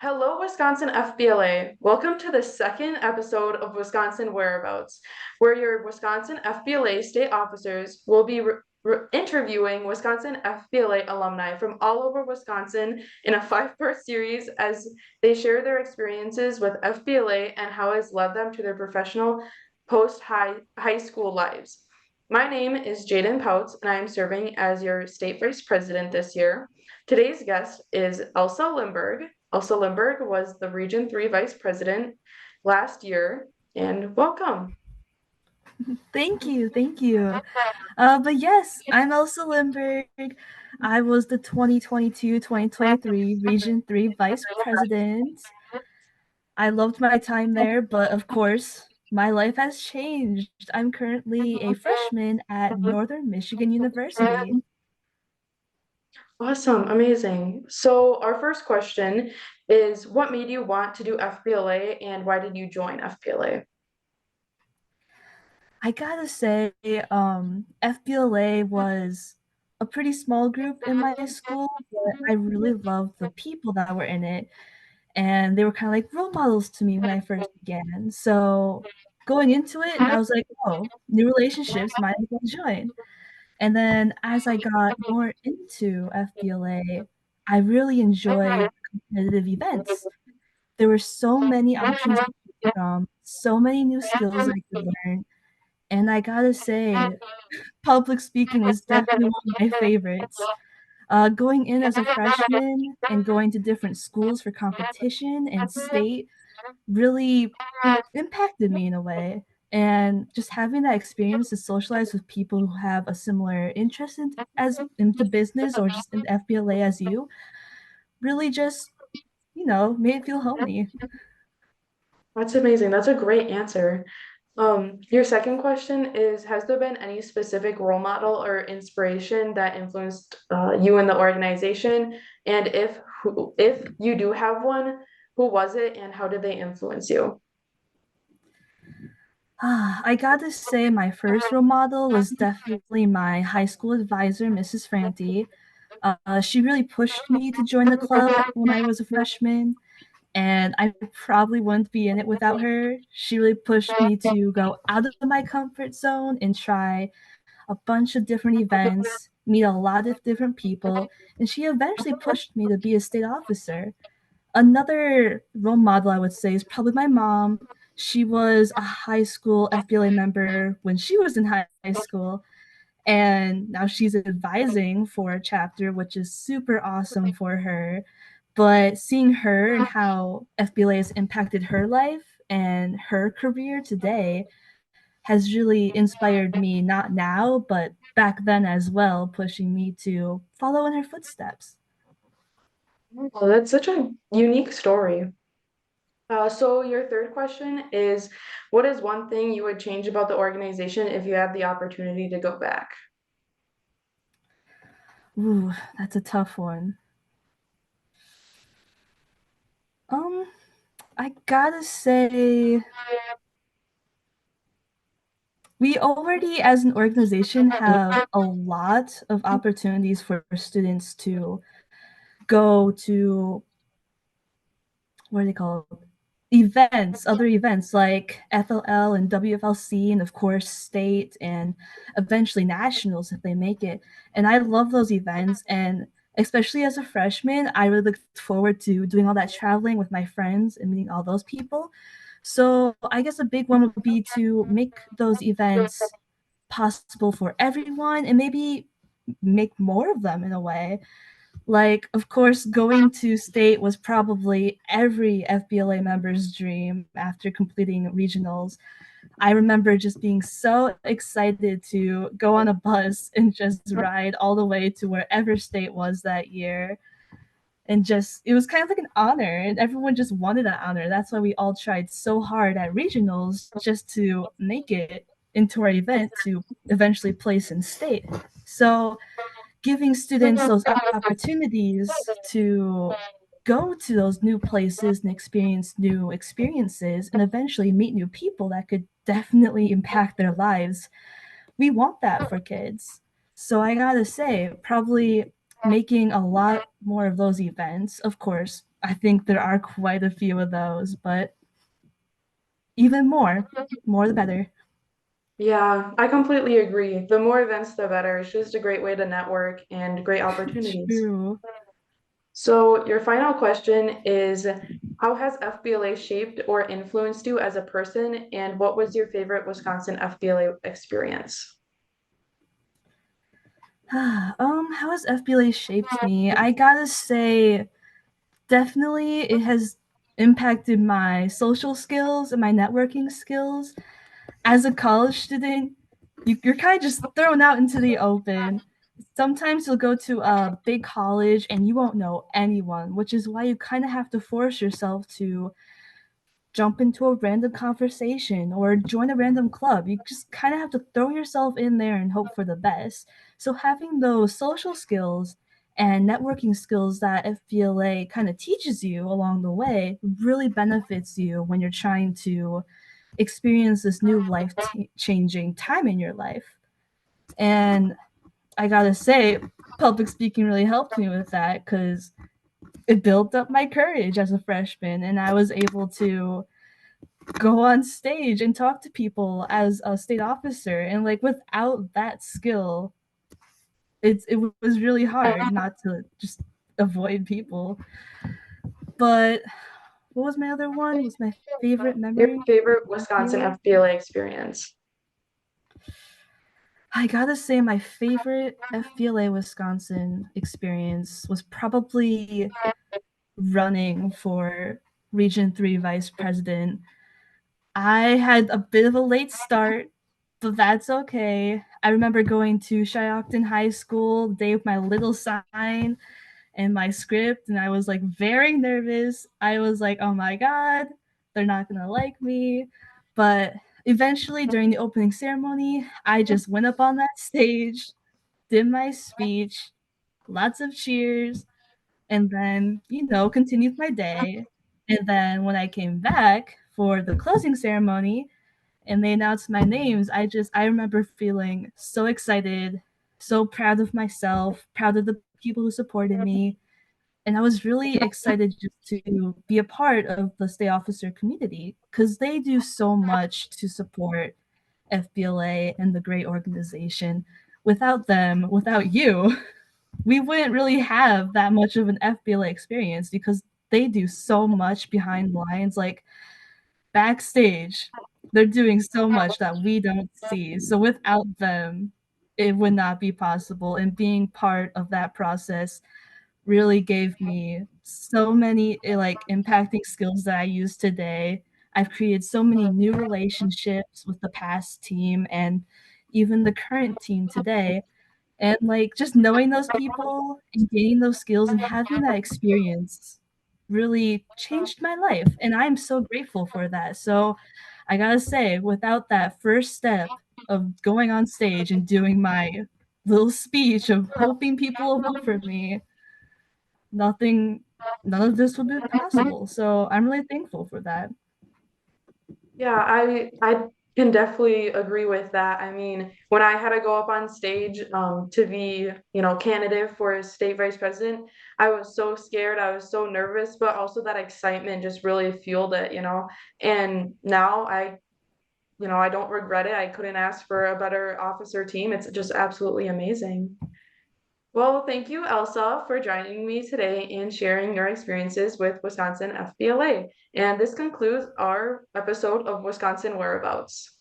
Hello, Wisconsin FBLA. Welcome to the second episode of Wisconsin Whereabouts, where your Wisconsin FBLA state officers will be interviewing Wisconsin FBLA alumni from all over Wisconsin in a five-part series as they share their experiences with FBLA and how it's led them to their professional post-high school lives. My name is Jaden Pouts, and I am serving as your state vice president this year. Today's guest is Elsa Limberg. Elsa Limberg was the Region 3 Vice President last year, and welcome. Thank you, thank you. But yes, I'm Elsa Limberg. I was the 2022-2023 Region 3 Vice President. I loved my time there, but of course, my life has changed. I'm currently a freshman at Northern Michigan University. Awesome, amazing. So, our first question is what made you want to do FBLA and why did you join FBLA? I gotta say, FBLA was a pretty small group in my school, but I really loved the people that were in it. And they were kind of like role models to me when I first began. So going into it, I was like, oh, new relationships, might as well join. And then as I got more into FBLA, I really enjoyed competitive events. There were so many options to choose from, so many new skills I could learn. And I gotta say, public speaking was definitely one of my favorites. Going in as a freshman and going to different schools for competition and state really impacted me in a way. And just having that experience to socialize with people who have a similar interest into business or just in FBLA as you really just, made it feel homey. That's amazing. That's a great answer. Your second question is, has there been any specific role model or inspiration that influenced you in the organization? And if you do have one, who was it and how did they influence you? I gotta say, my first role model was definitely my high school advisor, Mrs. Franti. She really pushed me to join the club when I was a freshman, and I probably wouldn't be in it without her. She really pushed me to go out of my comfort zone and try a bunch of different events, meet a lot of different people, and she eventually pushed me to be a state officer. Another role model I would say is probably my mom. She was a high school FBLA member when she was in high school, and now she's advising for a chapter, which is super awesome for her. But seeing her and how FBLA has impacted her life and her career today has really inspired me, not now, but back then as well, pushing me to follow in her footsteps. Well, that's such a unique story. So your third question is, what is one thing you would change about the organization if you had the opportunity to go back? Ooh, that's a tough one. Um, I gotta say, we already, as an organization, have a lot of opportunities for students to go to what are they called? Events, other events like FLL and WFLC, and of course, state and eventually nationals if they make it. And I love those events. And especially as a freshman, I really look forward to doing all that traveling with my friends and meeting all those people. So I guess a big one would be to make those events possible for everyone and maybe make more of them in a way. Like, of course, going to state was probably every FBLA member's dream after completing regionals. I remember just being so excited to go on a bus and just ride all the way to wherever state was that year. And just, it was kind of like an honor, and everyone just wanted that honor. That's why we all tried so hard at regionals just to make it into our event to eventually place in state. So, giving students those opportunities to go to those new places and experience new experiences and eventually meet new people that could definitely impact their lives. We want that for kids. So I gotta say, probably making a lot more of those events, of course, I think there are quite a few of those, but even more the better. Yeah, I completely agree. The more events, the better. It's just a great way to network and great opportunities. True. So, your final question is, how has FBLA shaped or influenced you as a person, and what was your favorite Wisconsin FBLA experience? How has FBLA shaped me? I gotta say, definitely it has impacted my social skills and my networking skills. As a college student, you're kind of just thrown out into the open. Sometimes you'll go to a big college and you won't know anyone, which is why you kind of have to force yourself to jump into a random conversation or join a random club. You just kind of have to throw yourself in there and hope for the best. So having those social skills and networking skills that FBLA kind of teaches you along the way really benefits you when you're trying to experience this new life changing time in your life. And I gotta say, public speaking really helped me with that because it built up my courage as a freshman, and I was able to go on stage and talk to people as a state officer. And like without that skill, it was really hard not to just avoid people. But what was my other one? Was my favorite Your memory? favorite Wisconsin FBLA? FBLA experience? I gotta say, my favorite FBLA Wisconsin experience was probably running for Region 3 Vice President. I had a bit of a late start, but that's okay. I remember going to Shiocton High School the day with my little sign and my script, and I was like very nervous. I was like, oh my God, they're not gonna like me. But eventually, during the opening ceremony, I just went up on that stage, did my speech, lots of cheers, and then, continued my day. And then when I came back for the closing ceremony and they announced my names, I remember feeling so excited, so proud of myself, proud of the people who supported me. And I was really excited just to be a part of the state officer community because they do so much to support FBLA and the great organization. Without them, without you, we wouldn't really have that much of an FBLA experience because they do so much behind the lines, like backstage. They're doing so much that we don't see. So without them, it would not be possible. And being part of that process really gave me so many like impacting skills that I use today. I've created so many new relationships with the past team and even the current team today. And like just knowing those people and gaining those skills and having that experience really changed my life. And I'm so grateful for that. So I gotta say, without that first step of going on stage and doing my little speech of hoping people will vote for me, nothing, none of this would be possible. So I'm really thankful for that. Yeah, I can definitely agree with that. I mean, when I had to go up on stage to be, candidate for state vice president, I was so scared, I was so nervous, but also that excitement just really fueled it. And now I don't regret it. I couldn't ask for a better officer team. It's just absolutely amazing. Well, thank you, Elsa, for joining me today and sharing your experiences with Wisconsin FBLA. And this concludes our episode of Wisconsin Whereabouts.